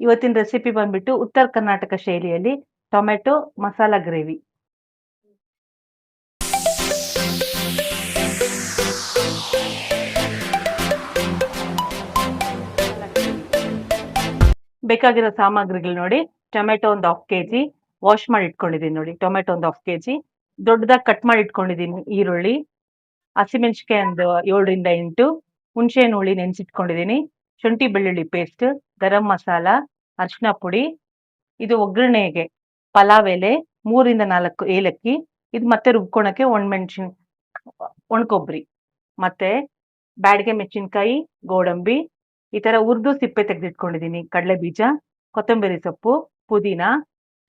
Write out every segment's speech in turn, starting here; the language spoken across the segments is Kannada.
ಇವತ್ತಿನ ರೆಸಿಪಿ ಬಂದ್ಬಿಟ್ಟು ಉತ್ತರ ಕರ್ನಾಟಕ ಶೈಲಿಯಲ್ಲಿ ಟೊಮೆಟೊ ಮಸಾಲಾ ಗ್ರೇವಿ. ಬೇಕಾಗಿರೋ ಸಾಮಗ್ರಿಗಳು ನೋಡಿ. ಟೊಮೆಟೊ ಒಂದು 1/2 kg ವಾಶ್ ಮಾಡಿ ಇಟ್ಕೊಂಡಿದ್ದೀನಿ ನೋಡಿ. ಟೊಮೆಟೊ ಒಂದು 1/2 kg ದೊಡ್ಡದಾಗಿ ಕಟ್ ಮಾಡಿ ಇಟ್ಕೊಂಡಿದ್ದೀನಿ. ಈರುಳ್ಳಿ, ಹಸಿಮೆಣಸಿನಕಾಯಿ ಒಂದು 7ರಿಂದ 8, ಹುಣಸೆಹಣ್ಣು ಹುಳಿ ನೆನೆಸಿಟ್ಕೊಂಡಿದ್ದೀನಿ, ಶುಂಠಿ ಬೆಳ್ಳುಳ್ಳಿ ಪೇಸ್ಟ್, ಗರಂ ಮಸಾಲ, ಅರಿಶಿನ ಪುಡಿ, ಇದು ಒಗ್ಗರಣೆಗೆ ಪಲಾವ್ ಎಲೆ, 3ರಿಂದ 4 ಏಲಕ್ಕಿ, ಇದು ಮತ್ತೆ ರುಬ್ಕೊಳಕ್ಕೆ ಒಣಕೊಬ್ಬರಿ, ಮತ್ತೆ ಬ್ಯಾಡಗೆ ಮೆಣಸಿನಕಾಯಿ, ಗೋಡಂಬಿ, ಈ ತರ ಹುರಿದು ಸಿಪ್ಪೆ ತೆಗೆದಿಟ್ಕೊಂಡಿದ್ದೀನಿ, ಕಡಲೆ ಬೀಜ, ಕೊತ್ತಂಬರಿ ಸೊಪ್ಪು, ಪುದೀನ,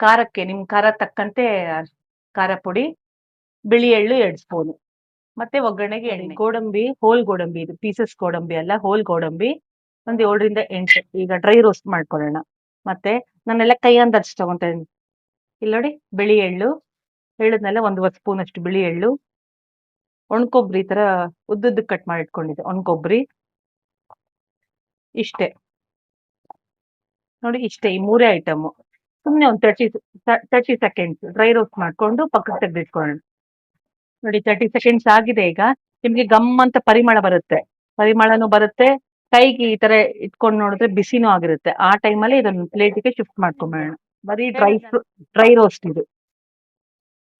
ಖಾರಕ್ಕೆ ನಿಮ್ ಖಾರ ತಕ್ಕಂತೆ ಖಾರ ಪುಡಿ, ಬಿಳಿ ಎಳ್ಳು 2 ಸ್ಪೂನು, ಮತ್ತೆ ಒಗ್ಗರಣೆಗೆ ಎಣ್ಣೆ. ಗೋಡಂಬಿ ಹೋಲ್ ಗೋಡಂಬಿ, ಇದು ಪೀಸಸ್ ಗೋಡಂಬಿ ಅಲ್ಲ, ಹೋಲ್ ಗೋಡಂಬಿ ಒಂದು 7ರಿಂದ 8. ಈಗ ಡ್ರೈ ರೋಸ್ಟ್ ಮಾಡ್ಕೊಳ್ಳೋಣ. ಮತ್ತೆ ನಾನೆಲ್ಲ ಕೈ ಅಂದಾಜು ತಗೊಂತಾ ಇದ್ದೀನಿ. ಇಲ್ಲಿ ನೋಡಿ, ಬಿಳಿ ಎಳ್ಳು ಹೇಳಿದ್ನಲ್ಲ, 1 ಸ್ಪೂನ್ ಅಷ್ಟು ಬಿಳಿ ಎಳ್ಳು, ಒಣಕೊಬ್ಬರಿ ಈ ತರ ಉದ್ದುದ್ದು ಕಟ್ ಮಾಡಿ ಇಟ್ಕೊಂಡಿದ್ದೆ ಒಣಕೊಬ್ಬರಿ, ಇಷ್ಟೇ ನೋಡಿ, ಇಷ್ಟೇ ಈ 3 ಐಟಮ್. ಸುಮ್ನೆ ಒಂದು 30 ಸೆಕೆಂಡ್ಸ್ ಡ್ರೈ ರೋಸ್ಟ್ ಮಾಡ್ಕೊಂಡು ಪಕ್ಕಕ್ಕೆ ತೆಗೆದಿಟ್ಕೊಳ್ಳೋಣ. ನೋಡಿ 30 ಸೆಕೆಂಡ್ಸ್ ಆಗಿದೆ. ಈಗ ನಿಮ್ಗೆ ಗಮ್ ಅಂತ ಪರಿಮಳ ಪರಿಮಳನೂ ಬರುತ್ತೆ, ಕೈಗೆ ಈ ತರ ಇಟ್ಕೊಂಡು ನೋಡಿದ್ರೆ ಬಿಸಿನೂ ಆಗಿರುತ್ತೆ. ಆ ಟೈಮಲ್ಲಿ ಇದನ್ನು ಪ್ಲೇಟಿಗೆ ಶಿಫ್ಟ್ ಮಾಡ್ಕೊಂಬೇಡ. ಬರೀ ಡ್ರೈ ರೋಸ್ಟ್ ಇದು,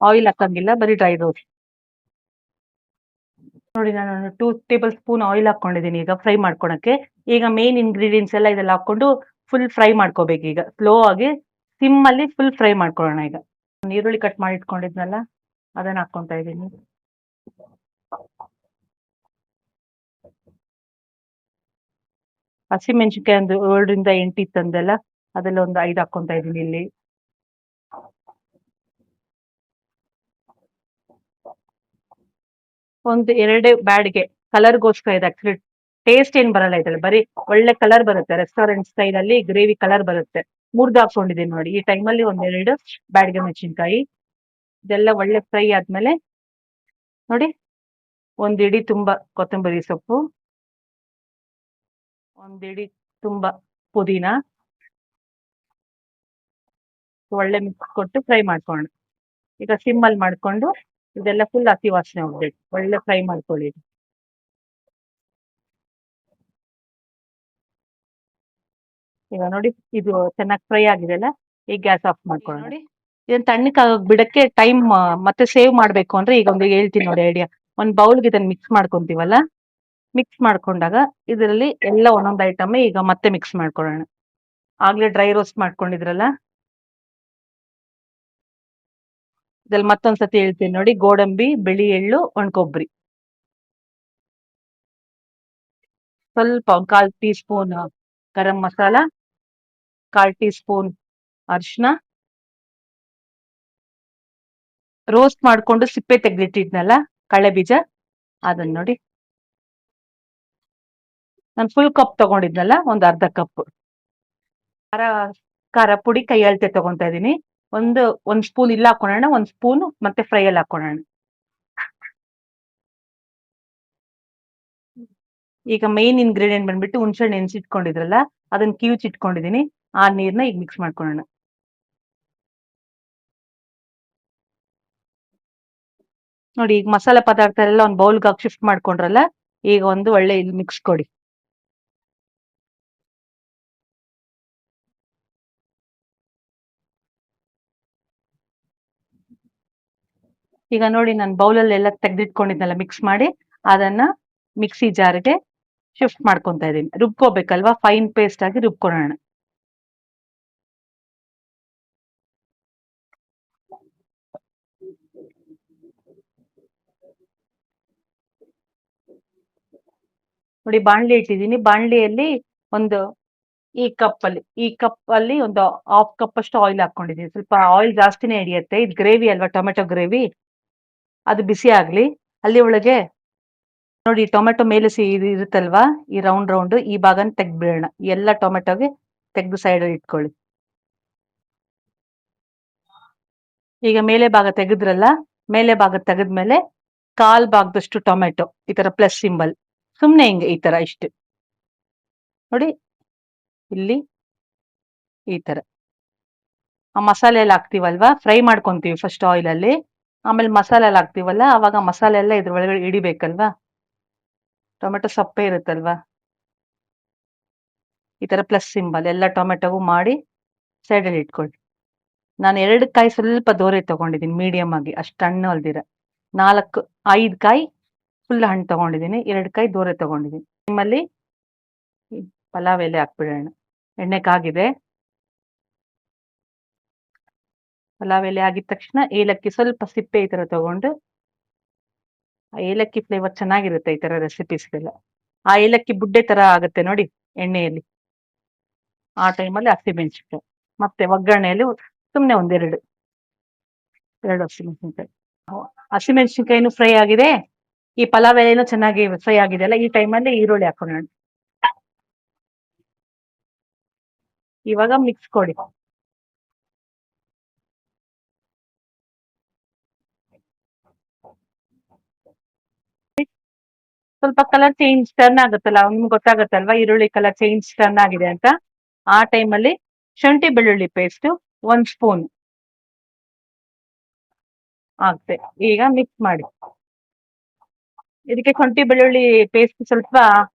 ಆಯಿಲ್ ಹಾಕಂಗಿಲ್ಲ, ಬರೀ ಡ್ರೈ ರೋಸ್ಟ್. ನೋಡಿ, ನಾನು 2 ಟೇಬಲ್ ಸ್ಪೂನ್ ಆಯಿಲ್ ಹಾಕೊಂಡಿದ್ದೀನಿ ಈಗ ಫ್ರೈ ಮಾಡ್ಕೊಳಕ್ಕೆ. ಈಗ ಮೇನ್ ಇಂಗ್ರೀಡಿಯೆಂಟ್ಸ್ ಎಲ್ಲ ಇದೆಲ್ಲ ಹಾಕೊಂಡು ಫುಲ್ ಫ್ರೈ ಮಾಡ್ಕೋಬೇಕು. ಈಗ ಸ್ಲೋ ಆಗಿ ಸಿಮ್ ಅಲ್ಲಿ ಫುಲ್ ಫ್ರೈ ಮಾಡ್ಕೊಳ್ಳೋಣ. ಈಗ ಈರುಳ್ಳಿ ಕಟ್ ಮಾಡಿ ಇಟ್ಕೊಂಡಿದ್ನಲ್ಲ, ಅದನ್ನ ಹಾಕೊಂತ ಇದ್ದೀನಿ. ಹಸಿಮೆಣಸಿನಕಾಯಿ ಒಂದು 7ರಿಂದ 8 ಇತ್ತಂದೆಲ್ಲ, ಅದೆಲ್ಲ ಒಂದು 5 ಹಾಕೊಂತ ಇದ್ದೀನಿ ಇಲ್ಲಿ. ಒಂದು 2 ಬ್ಯಾಡ್ಗೆ ಕಲರ್ಗೋಸ್ಕರ ಇದೆ. ಆಕ್ಚುಲಿ ಟೇಸ್ಟ್ ಏನ್ ಬರಲ್ಲ ಇದ್ರಲ್ಲಿ, ಬರೀ ಒಳ್ಳೆ ಕಲರ್ ಬರುತ್ತೆ. ರೆಸ್ಟೋರೆಂಟ್ ಸ್ಟೈಲ್ ಅಲ್ಲಿ ಗ್ರೇವಿ ಕಲರ್ ಬರುತ್ತೆ. ಮುರ್ದು ಹಾಕೊಂಡಿದ್ದೀನಿ ನೋಡಿ. ಈ ಟೈಮಲ್ಲಿ 1-2 ಬ್ಯಾಡ್ಗೆ ಮೆಣಸಿನಕಾಯಿ, ಇದೆಲ್ಲ ಒಳ್ಳೆ ಫ್ರೈ ಆದ್ಮೇಲೆ ನೋಡಿ, 1 ಇಡಿ ತುಂಬಾ ಕೊತ್ತಂಬರಿ ಸೊಪ್ಪು, 1 ಇಡಿ ತುಂಬಾ ಪುದೀನ, ಒಳ್ಳೆ ಮಿಕ್ಸ್ ಕೊಟ್ಟು ಫ್ರೈ ಮಾಡ್ಕೊಳ್ಳೋಣ. ಈಗ ಸಿಮ್ ಅಲ್ಲಿ ಮಾಡ್ಕೊಂಡು ಇದೆಲ್ಲ ಫುಲ್ ಹಸಿ ವಾಸನೆ ಹೋಗ್ಬೇಕು. ಒಳ್ಳೆ ಫ್ರೈ ಮಾಡ್ಕೊಳ್ಳಿ. ಈಗ ನೋಡಿ, ಇದು ಚೆನ್ನಾಗಿ ಫ್ರೈ ಆಗಿದೆ ಅಲ್ಲ, ಈಗ ಗ್ಯಾಸ್ ಆಫ್ ಮಾಡ್ಕೊಳ್ಳೋಣ. ನೋಡಿ, ಇದನ್ನ ತಣ್ಣಕ್ಕೆ ಬಿಡಕ್ಕೆ ಟೈಮ್ ಮತ್ತೆ ಸೇವ್ ಮಾಡ್ಬೇಕು ಅಂದ್ರೆ ಈಗ ಒಂದು ಹೇಳ್ತೀನಿ ನೋಡಿ ಐಡಿಯಾ. ಒಂದು ಬೌಲ್ಗೆ ಇದನ್ನ ಮಿಕ್ಸ್ ಮಾಡ್ಕೊಂತೀವಲ್ಲ, ಮಿಕ್ಸ್ ಮಾಡ್ಕೊಂಡಾಗ ಇದರಲ್ಲಿ ಎಲ್ಲ ಒಂದೊಂದು ಐಟಮ್ ಈಗ ಮತ್ತೆ ಮಿಕ್ಸ್ ಮಾಡ್ಕೊಳ್ಳೋಣ. ಆಗ್ಲೇ ಡ್ರೈ ರೋಸ್ಟ್ ಮಾಡ್ಕೊಂಡಿದ್ರಲ್ಲ, ಇದ್ರಲ್ಲಿ ಮತ್ತೊಂದ್ಸತಿ ಹೇಳ್ತೀನಿ ನೋಡಿ. ಗೋಡಂಬಿ, ಬಿಳಿ ಎಳ್ಳು, ಒಣಕೊಬ್ಬರಿ, ಸ್ವಲ್ಪ 1/4 tea spoon garam masala, 1/4 tea spoon ಅರಿಶಿನ, ರೋಸ್ಟ್ ಮಾಡ್ಕೊಂಡು ಸಿಪ್ಪೆ ತೆಗೆದಿಟ್ಟಿದ್ನಲ್ಲ ಕಡಲೆ ಬೀಜ, ಅದನ್ನ ನೋಡಿ. ನಾನು ಫುಲ್ ಕಪ್ ತಗೊಂಡಿದ್ನಲ್ಲ, ಒಂದು ಅರ್ಧ ಕಪ್ ಖಾರ ಖಾರ ಪುಡಿ ಕೈ ಅಳತೆ ತಗೊಂತಾ ಇದೀನಿ. ಒಂದ್ ಸ್ಪೂನ್ ಇಲ್ಲ ಹಾಕೊಳ್ಳೋಣ, 1 ಸ್ಪೂನ್ ಮತ್ತೆ ಫ್ರೈ ಅಲ್ಲಿ ಹಾಕೊಳ್ಳೋಣ. ಈಗ ಮೇನ್ ಇಂಗ್ರೀಡಿಯೆಂಟ್ ಬಂದ್ಬಿಟ್ಟು ಹುಣಸೆ ನೆನ್ಸಿಟ್ಕೊಂಡಿದ್ರಲ್ಲ, ಅದನ್ನ ಕಿವುಚಿಟ್ಕೊಂಡಿದೀನಿ. ಆ ನೀರ್ನ ಈಗ ಮಿಕ್ಸ್ ಮಾಡ್ಕೊಳ್ಳೋಣ. ನೋಡಿ, ಈಗ ಮಸಾಲೆ ಪದಾರ್ಥ ಎಲ್ಲ ಒಂದು ಬೌಲ್ಗೆ ಹಾಕಿ ಶಿಫ್ಟ್ ಮಾಡ್ಕೊಂಡ್ರಲ್ಲ, ಈಗ ಒಂದು ಒಳ್ಳೆ ಇಲ್ಲಿ ಮಿಕ್ಸ್ ಕೊಡಿ. ಈಗ ನೋಡಿ, ನಾನು ಬೌಲಲ್ಲಿ ಎಲ್ಲ ತೆಗೆದಿಟ್ಕೊಂಡಿದ್ನಲ್ಲ ಮಿಕ್ಸ್ ಮಾಡಿ, ಅದನ್ನ ಮಿಕ್ಸಿ ಜಾರ್ಗೆ ಶಿಫ್ಟ್ ಮಾಡ್ಕೊಂತ ಇದೀನಿ. ರುಬ್ಕೋಬೇಕಲ್ವಾ, ಫೈನ್ ಪೇಸ್ಟ್ ಆಗಿ ರುಬ್ಕೊಳ್ಳೋಣ. ನೋಡಿ, ಬಾಣ್ಲಿ ಇಟ್ಟಿದ್ದೀನಿ. ಬಾಣ್ಲಿಯಲ್ಲಿ ಒಂದು ಈ ಕಪ್ ಅಲ್ಲಿ ಒಂದು 1/2 ಕಪ್ ಅಷ್ಟು ಆಯಿಲ್ ಹಾಕೊಂಡಿದ್ದೀನಿ. ಸ್ವಲ್ಪ ಆಯಿಲ್ ಜಾಸ್ತಿನೇ ಹಿಡಿಯುತ್ತೆ, ಇದು ಗ್ರೇವಿ ಅಲ್ವಾ, ಟೊಮೆಟೊ ಗ್ರೇವಿ. ಅದು ಬಿಸಿ ಆಗ್ಲಿ. ಅಲ್ಲಿ ಒಳಗೆ ನೋಡಿ, ಟೊಮೆಟೊ ಮೇಲೆ ಇದು ಇರುತ್ತಲ್ವಾ, ಈ ರೌಂಡ್ ಈ ಭಾಗನ ತೆಗ್ದ್ಬಿಡೋಣ. ಎಲ್ಲ ಟೊಮೆಟೊಗೆ ತೆಗೆದು ಸೈಡ್ ಅಲ್ಲಿ ಇಟ್ಕೊಳ್ಳಿ. ಈಗ ಮೇಲೆ ಭಾಗ ತೆಗೆದ್ರಲ್ಲ, ಮೇಲೆ ಭಾಗ ತೆಗೆದ್ಮೇಲೆ 1/4 ಭಾಗದಷ್ಟು ಟೊಮೆಟೊ ಈ ತರ ಪ್ಲಸ್ ಸಿಂಬಲ್, ಸುಮ್ನೆ ಹಿಂಗೆ ಈ ತರ ಇಷ್ಟು ನೋಡಿ. ಇಲ್ಲಿ ಈ ತರ ಆ ಮಸಾಲೆ ಎಲ್ಲ ಹಾಕ್ತಿವಲ್ವಾ, ಫ್ರೈ ಮಾಡ್ಕೊಂತೀವಿ ಫಸ್ಟ್ ಆಯಿಲಲ್ಲಿ. ಆಮೇಲೆ ಮಸಾಲೆ ಎಲ್ಲ ಹಾಕ್ತಿವಲ್ಲ, ಅವಾಗ ಮಸಾಲೆ ಎಲ್ಲ ಇದ್ರ ಒಳಗಡೆ ಹಿಡಿಬೇಕಲ್ವಾ. ಟೊಮೆಟೊ ಸಪ್ಪೆ ಇರುತ್ತಲ್ವಾ, ಈ ತರ ಪ್ಲಸ್ ಸಿಂಬಲ್ ಎಲ್ಲ ಟೊಮೆಟೊವು ಮಾಡಿ ಸೈಡಲ್ಲಿ ಇಟ್ಕೊಳ್ಳಿ. ನಾನು 2 ಕಾಯಿ ಸ್ವಲ್ಪ ದೋರೆ ತಗೊಂಡಿದ್ದೀನಿ, ಮೀಡಿಯಮ್ ಆಗಿ, ಅಷ್ಟು ಹಣ್ಣು ಅಲ್ದಿರ. 4, 5 ಕಾಯಿ ಫುಲ್ ಹಣ್ಣು ತಗೊಂಡಿದ್ದೀನಿ, 2 ಕಾಯಿ ದೋರೆ ತಗೊಂಡಿದ್ದೀನಿ. ನಿಮ್ಮಲ್ಲಿ ಪಲಾವ್ ಎಲೆ ಹಾಕ್ಬಿಡೋಣ. ಎಣ್ಣೆ ಕಾಗಿದೆ. ಪಲಾವ್ ಎಲೆ ಆಗಿದ ತಕ್ಷಣ ಏಲಕ್ಕಿ ಸ್ವಲ್ಪ ಸಿಪ್ಪೆ ಈ ತರ ತಗೊಂಡು, ಆ ಏಲಕ್ಕಿ ಫ್ಲೇವರ್ ಚೆನ್ನಾಗಿರುತ್ತೆ ಈ ತರ ರೆಸಿಪೀಸ್ಗೆಲ್ಲ. ಆ ಏಲಕ್ಕಿ ಬುಡ್ಡೆ ತರ ಆಗುತ್ತೆ ನೋಡಿ ಎಣ್ಣೆಯಲ್ಲಿ, ಆ ಟೈಮಲ್ಲಿ ಹಸಿಮೆಣಸಿನ್ಕಾಯಿ ಮತ್ತೆ ಒಗ್ಗರಣೆಯಲ್ಲಿ ಸುಮ್ನೆ ಎರಡು ಹಸಿಮೆಣಸಿನ್ಕಾಯಿ. ಹಸಿಮೆಣಸಿನ್ಕಾಯಿನೂ ಫ್ರೈ ಆಗಿದೆ, ಈ ಪಲಾವ್ ಎಲೆನೂ ಚೆನ್ನಾಗಿ ಫ್ರೈ ಆಗಿದೆ ಅಲ್ಲ, ಈ ಟೈಮಲ್ಲಿ ಈರುಳ್ಳಿ ಹಾಕೋಣ. ಇವಾಗ ಮಿಕ್ಸ್ ಕೊಡಿ. ಸ್ವಲ್ಪ ಕಲರ್ ಚೇಂಜ್ ಟರ್ನ್ ಆಗುತ್ತಲ್ಲ, ನಿಮ್ಗೆ ಗೊತ್ತಾಗುತ್ತಲ್ವಾ ಈರುಳ್ಳಿ ಕಲರ್ ಚೇಂಜ್ ಟರ್ನ್ ಆಗಿದೆ ಅಂತ. ಆ ಟೈಮಲ್ಲಿ ಶುಂಠಿ ಬೆಳ್ಳುಳ್ಳಿ ಪೇಸ್ಟ್ 1 ಸ್ಪೂನ್ ಹಾಕ್ತೆ. ಈಗ ಮಿಕ್ಸ್ ಮಾಡಿ. ಇದಕ್ಕೆ ಶುಂಠಿ ಬೆಳ್ಳುಳ್ಳಿ ಪೇಸ್ಟ್ ಸ್ವಲ್ಪ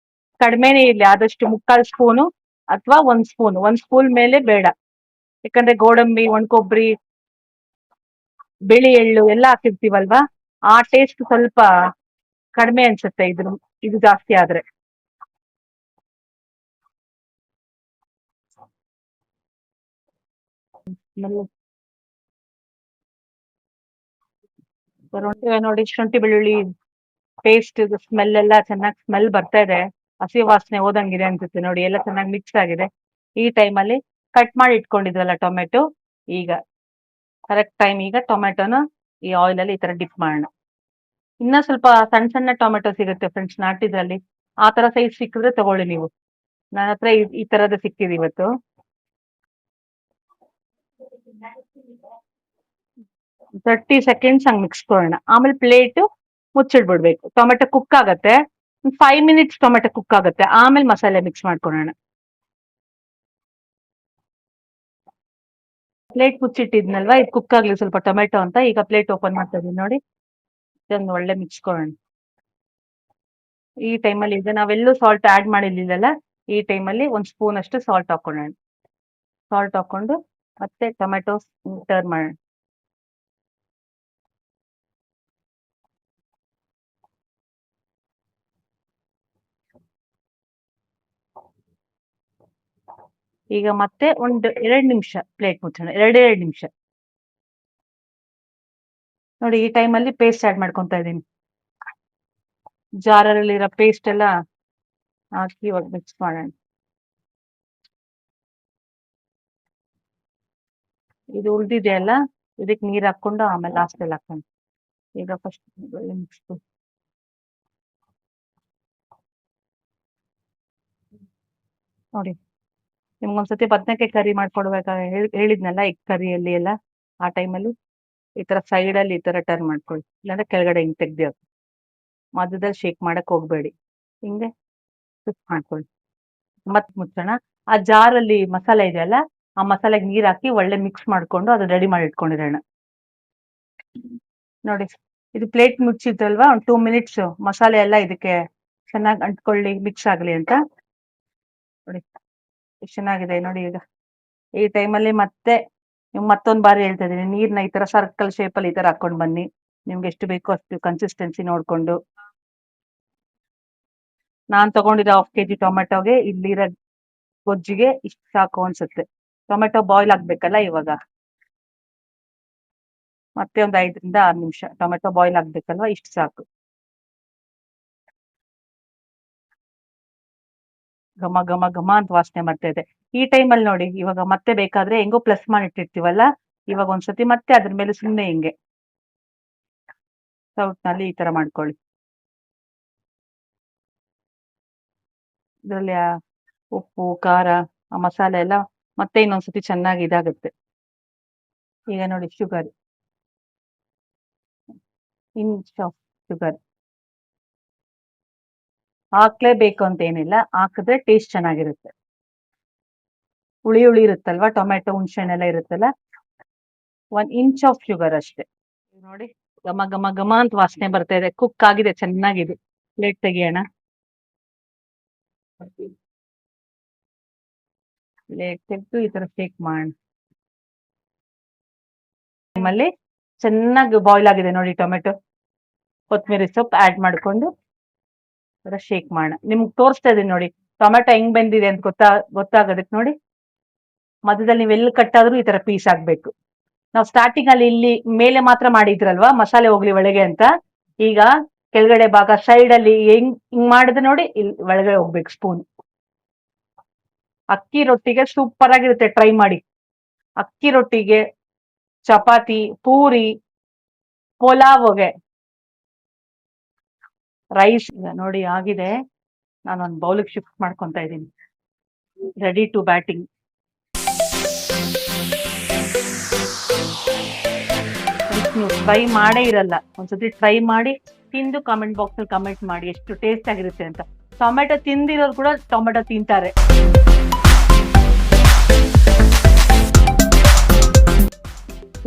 ಕಡಿಮೆನೇ ಇರ್ಲಿ, ಆದಷ್ಟು 3/4 ಸ್ಪೂನು ಅಥವಾ 1 ಸ್ಪೂನ್. 1 ಸ್ಪೂನ್ ಮೇಲೆ ಬೇಡ, ಯಾಕಂದ್ರೆ ಗೋಡಂಬಿ, ಒಣಕೊಬ್ಬರಿ, ಬಿಳಿ ಎಳ್ಳು ಎಲ್ಲ ಹಾಕಿರ್ತೀವಲ್ವಾ, ಆ ಟೇಸ್ಟ್ ಸ್ವಲ್ಪ ಕಡಿಮೆ ಅನ್ಸುತ್ತೆ ಇದು ಜಾಸ್ತಿ ಆದ್ರೆ. ನೋಡಿ ಶುಂಠಿ ಬೆಳ್ಳುಳ್ಳಿ ಪೇಸ್ಟ್ ಸ್ಮೆಲ್ ಎಲ್ಲ ಚೆನ್ನಾಗಿ ಸ್ಮೆಲ್ ಬರ್ತಾ ಇದೆ, ಹಸಿ ವಾಸನೆ ಹೋದಂಗಿದೆ ಅನ್ಸುತ್ತೆ ನೋಡಿ, ಎಲ್ಲ ಚೆನ್ನಾಗಿ ಮಿಕ್ಸ್ ಆಗಿದೆ. ಈ ಟೈಮಲ್ಲಿ ಕಟ್ ಮಾಡಿ ಇಟ್ಕೊಂಡಿದ್ವಲ್ಲ ಟೊಮೆಟೊ, ಈಗ ಕರೆಕ್ಟ್ ಟೈಮ್. ಈಗ ಟೊಮೆಟೊನ ಈ ಆಯಿಲ್ ಅಲ್ಲಿ ಈ ತರ ಡಿಪ್ ಮಾಡೋಣ. ಇನ್ನ ಸ್ವಲ್ಪ ಸಣ್ಣ ಸಣ್ಣ ಟೊಮೆಟೊ ಸಿಗುತ್ತೆ ಫ್ರೆಂಡ್ಸ್ ನಾಟಿದ್ರಲ್ಲಿ, ಆ ತರ ಸೈಜ್ ಸಿಕ್ಕಿದ್ರೆ ತಗೊಳ್ಳಿ ನೀವು. ನನ್ನ ಹತ್ರ ಈ ತರದ ಸಿಕ್ಕಿದೆ ಇವತ್ತು. 30 ಸೆಕೆಂಡ್ಸ್ ಹಂಗ್ ಮಿಕ್ಸ್ ಕೊಡೋಣ, ಆಮೇಲೆ ಪ್ಲೇಟ್ ಮುಚ್ಚಿಡ್ಬಿಡ್ಬೇಕು. ಟೊಮೆಟೊ ಕುಕ್ ಆಗತ್ತೆ, 5 ಮಿನಿಟ್ಸ್ ಟೊಮೆಟೊ ಕುಕ್ ಆಗುತ್ತೆ, ಆಮೇಲೆ ಮಸಾಲೆ ಮಿಕ್ಸ್ ಮಾಡ್ಕೊಳ್ಳೋಣ. ಪ್ಲೇಟ್ ಮುಚ್ಚಿಟ್ಟಿದ್ನಲ್ವಾ, ಇದು ಕುಕ್ ಆಗ್ಲಿ ಸ್ವಲ್ಪ ಟೊಮೆಟೊ ಅಂತ. ಈಗ ಪ್ಲೇಟ್ ಓಪನ್ ಮಾಡ್ತಾ ಇದೀನಿ ನೋಡಿ, ಇದೊಂದು ಒಳ್ಳೆ ಮಿಕ್ಸ್ ಕೊಡೋಣ. ಈ ಟೈಮಲ್ಲಿ ಈಗ ನಾವೆಲ್ಲೂ ಸಾಲ್ಟ್ ಆಡ್ ಮಾಡಿರ್ಲಿಲ್ಲಲ್ಲ, ಈ ಟೈಮಲ್ಲಿ 1 ಸ್ಪೂನ್ ಅಷ್ಟು ಸಾಲ್ಟ್ ಹಾಕೊಳ್ಳೋಣ. ಸಾಲ್ಟ್ ಹಾಕೊಂಡು ಮತ್ತೆ ಟೊಮೆಟೊ ಟರ್ನ್ ಮಾಡೋಣ. ಈಗ ಮತ್ತೆ 2 ನಿಮಿಷ ಪ್ಲೇಟ್ ಮುಚ್ಚೋಣ, 2 ನಿಮಿಷ. ನೋಡಿ ಈ ಟೈಮಲ್ಲಿ ಪೇಸ್ಟ್ ಆಡ್ ಮಾಡ್ಕೊತಾ ಇದ್ದೀನಿ. ಜಾರಲ್ಲಿರೋ ಪೇಸ್ಟ್ ಎಲ್ಲ ಹಾಕಿ ಇವಾಗ ಮಿಕ್ಸ್ ಮಾಡೋಣ. ಇದು ಉಳ್ದಿದೆ ಅಲ್ಲ, ಇದಕ್ಕೆ ನೀರ್ ಹಾಕೊಂಡು ಆಮೇಲೆ ಲಾಸ್ಟ್ ಅಲ್ಲಿ ಹಾಕೊಂಡು. ಈಗ ಫಸ್ಟ್ ಮಿಕ್ಸ್ ನೋಡಿ. ನಿಮ್ಗೊಂದ್ಸತಿ ಬದನೆಕಾಯಿ ಕರಿ ಮಾಡ್ಕೊಡ್ಬೇಕಾದ್ರೆ ಹೇಳಿದ್ನಲ್ಲ, ಎಗ್ ಕರಿಯಲ್ಲಿ ಎಲ್ಲ, ಆ ಟೈಮಲ್ಲಿ ಈ ತರ ಸೈಡ್ ಅಲ್ಲಿ ಈ ತರ ಟರ್ನ್ ಮಾಡ್ಕೊಳ್ಳಿ, ಇಲ್ಲಾಂದ್ರೆ ಕೆಳಗಡೆ ಹಿಂಗ್ ತೆಗ್ದಿ ಹಾಕಿ. ಮಧ್ಯದಲ್ಲಿ ಶೇಕ್ ಮಾಡಕ್ ಹೋಗ್ಬೇಡಿ, ಹಿಂಗೆ ಫಿಕ್ಸ್ ಮಾಡ್ಕೊಳ್ಳಿ. ಮತ್ ಮುಚ್ಚೋಣ. ಆ ಜಾರಲ್ಲಿ ಮಸಾಲೆ ಇದೆಯಲ್ಲ, ಆ ಮಸಾಲೆಗೆ ನೀರ್ ಹಾಕಿ ಒಳ್ಳೆ ಮಿಕ್ಸ್ ಮಾಡ್ಕೊಂಡು ಅದು ರೆಡಿ ಮಾಡಿ ಇಟ್ಕೊಂಡಿರೋಣ. ನೋಡಿ, ಇದು ಪ್ಲೇಟ್ ಮುಚ್ಚಿತ್ತಲ್ವಾ, ಒಂದು 2 ಮಿನಿಟ್ಸ್ ಮಸಾಲೆ ಎಲ್ಲ ಇದಕ್ಕೆ ಚೆನ್ನಾಗಿ ಅಂಟ್ಕೊಳ್ಳಿ, ಮಿಕ್ಸ್ ಆಗ್ಲಿ ಅಂತ. ನೋಡಿ ಎಷ್ಟು ಚೆನ್ನಾಗಿದೆ ನೋಡಿ. ಈಗ ಈ ಟೈಮಲ್ಲಿ ಮತ್ತೆ ಮತ್ತೊಂದ್ ಬಾರಿ ಹೇಳ್ತಾ ಇದೀನಿ, ನೀರ್ನ ಈ ತರ ಸರ್ಕಲ್ ಶೇಪ್ ಅಲ್ಲಿ ಈ ತರ ಹಾಕೊಂಡ್ ಬನ್ನಿ, ನಿಮ್ಗೆ ಎಷ್ಟು ಬೇಕೋ ಅಷ್ಟು ಕನ್ಸಿಸ್ಟೆನ್ಸಿ ನೋಡ್ಕೊಂಡು. ನಾನ್ ತಗೊಂಡಿರೋ 1/2 kg ಟೊಮೆಟೊಗೆ ಇಲ್ಲಿರೋ ಗೊಜ್ಜಿಗೆ ಇಷ್ಟು ಸಾಕು ಅನ್ಸುತ್ತೆ. ಟೊಮೆಟೊ ಬಾಯ್ಲ್ ಆಗ್ಬೇಕಲ್ಲ ಇವಾಗ, ಮತ್ತೆ ಒಂದು 5ರಿಂದ 6 ನಿಮಿಷ ಟೊಮೆಟೊ ಬಾಯ್ಲ್ ಆಗ್ಬೇಕಲ್ವಾ, ಇಷ್ಟು ಸಾಕು. ಘಮ ಘಮ ಘಮ ಅಂತ ವಾಸನೆ ಬರ್ತಾ ಇದೆ. ಈ ಟೈಮಲ್ಲಿ ನೋಡಿ, ಇವಾಗ ಮತ್ತೆ ಬೇಕಾದ್ರೆ ಹೆಂಗೋ ಪ್ಲಸ್ ಮಾಡಿಟ್ಟಿರ್ತೀವಲ್ಲ, ಇವಾಗ ಒಂದ್ಸತಿ ಮತ್ತೆ ಅದ್ರ ಮೇಲೆ ಸುಮ್ನೆ ಹಿಂಗೆ ಸೌಟ್ನಲ್ಲಿ ಈ ತರ ಮಾಡ್ಕೊಳ್ಳಿ. ಇದ್ರಲ್ಲಿ ಉಪ್ಪು, ಖಾರ, ಆ ಮಸಾಲೆ ಎಲ್ಲ ಮತ್ತೆ ಇನ್ನೊಂದ್ಸತಿ ಚೆನ್ನಾಗಿ ಇದಾಗುತ್ತೆ. ಈಗ ನೋಡಿ ಶುಗರ್, ಇಂಚ್ ಆಫ್ ಶುಗರ್ ಹಾಕ್ಲೇಬೇಕು ಅಂತ ಏನಿಲ್ಲ, ಹಾಕಿದ್ರೆ ಟೇಸ್ಟ್ ಚೆನ್ನಾಗಿರುತ್ತೆ. ಹುಳಿ ಹುಳಿ ಇರುತ್ತಲ್ವಾ, ಟೊಮೆಟೊ ಹುಣ್ಸೆಹಣ್ಣೆಲ್ಲ ಇರುತ್ತಲ್ಲ. 1 ಇಂಚ್ ಆಫ್ ಶುಗರ್ ಅಷ್ಟೇ. ನೋಡಿ ಘಮ ಘಮ ಘಮ ಅಂತ ವಾಸನೆ ಬರ್ತಾ ಇದೆ, ಕುಕ್ ಆಗಿದೆ ಚೆನ್ನಾಗಿದೆ. ಪ್ಲೇಟ್ ತೆಗಿಯೋಣ. ಪ್ಲೇಟ್ ತೆಗೆದು ಈ ತರ ಶೇಕ್ ಮಾಡೋಣ. ನಿಮ್ಮಲ್ಲಿ ಚೆನ್ನಾಗಿ ಬಾಯ್ಲ್ ಆಗಿದೆ ನೋಡಿ ಟೊಮೆಟೊ. ಕೊತ್ತಂಬರಿ ಸೊಪ್ಪು ಆಡ್ ಮಾಡ್ಕೊಂಡು ಶೇಕ್ ಮಾಡೋಣ. ನಿಮ್ಗೆ ತೋರಿಸ್ತಾ ಇದೀನಿ ನೋಡಿ ಟೊಮೆಟೊ ಹೆಂಗ್ ಬೆಂದಿದೆ ಅಂತ ಗೊತ್ತಾಗೋದಕ್ಕೆ ನೋಡಿ. ಮಧ್ಯದಲ್ಲಿ ನೀವು ಎಲ್ಲಿ ಕಟ್ಟಾದ್ರೂ ಈ ತರ ಪೀಸ್ ಆಗ್ಬೇಕು. ನಾವು ಸ್ಟಾರ್ಟಿಂಗ್ ಅಲ್ಲಿ ಇಲ್ಲಿ ಮೇಲೆ ಮಾತ್ರ ಮಾಡಿದ್ರಲ್ವಾ ಮಸಾಲೆ ಹೋಗ್ಲಿ ಒಳಗೆ ಅಂತ, ಈಗ ಕೆಳಗಡೆ ಭಾಗ ಸೈಡ್ ಅಲ್ಲಿ ಹಿಂಗ್ ಮಾಡಿದ್ರೆ ನೋಡಿ ಇಲ್ಲಿ ಒಳಗಡೆ ಹೋಗ್ಬೇಕು ಸ್ಪೂನ್. ಅಕ್ಕಿ ರೊಟ್ಟಿಗೆ ಸೂಪರ್ ಆಗಿರುತ್ತೆ, ಟ್ರೈ ಮಾಡಿ. ಅಕ್ಕಿ ರೊಟ್ಟಿಗೆ, ಚಪಾತಿ, ಪೂರಿ, ಪಲಾವ್ಗೆ, ರೈಸ್. ನೋಡಿ ಆಗಿದೆ, ನಾನು ಒಂದು ಬೌಲಿಗೆ ಶಿಫ್ಟ್ ಮಾಡ್ಕೊತಾ ಇದ್ದೀನಿ. Ready to batting. ನೀವು ಟ್ರೈ ಮಾಡೇ ಇರಲ್ಲ, ಒಂದ್ಸತಿ ಟ್ರೈ ಮಾಡಿ ತಿಂದು ಕಾಮೆಂಟ್ ಬಾಕ್ಸ್ ಅಲ್ಲಿ ಕಮೆಂಟ್ ಮಾಡಿ ಎಷ್ಟು ಟೇಸ್ಟ್ ಆಗಿರುತ್ತೆ ಅಂತ. ಟೊಮೆಟೊ ತಿಂದಿರೋರು ಕೂಡ ಟೊಮೆಟೊ ತಿಂತಾರೆ.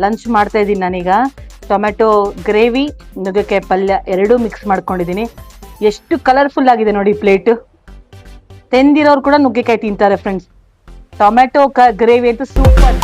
ಲಂಚ್ ಮಾಡ್ತಾ ಇದ್ದೀನಿ ನಾನೀಗ. ಟೊಮೆಟೊ ಗ್ರೇವಿ, ನುಗ್ಗೆಕಾಯಿ ಪಲ್ಯ ಎರಡೂ ಮಿಕ್ಸ್ ಮಾಡ್ಕೊಂಡಿದ್ದೀನಿ. ಎಷ್ಟು ಕಲರ್ಫುಲ್ ಆಗಿದೆ ನೋಡಿ ಪ್ಲೇಟ್. ತಿಂದಿರೋರು ಕೂಡ ನುಗ್ಗೆಕಾಯಿ ತಿಂತಾರೆ ಫ್ರೆಂಡ್ಸ್. ಟೊಮೆಟೊ ಗ್ರೇವಿ ಅಂತೂ ಸೂಪರ್.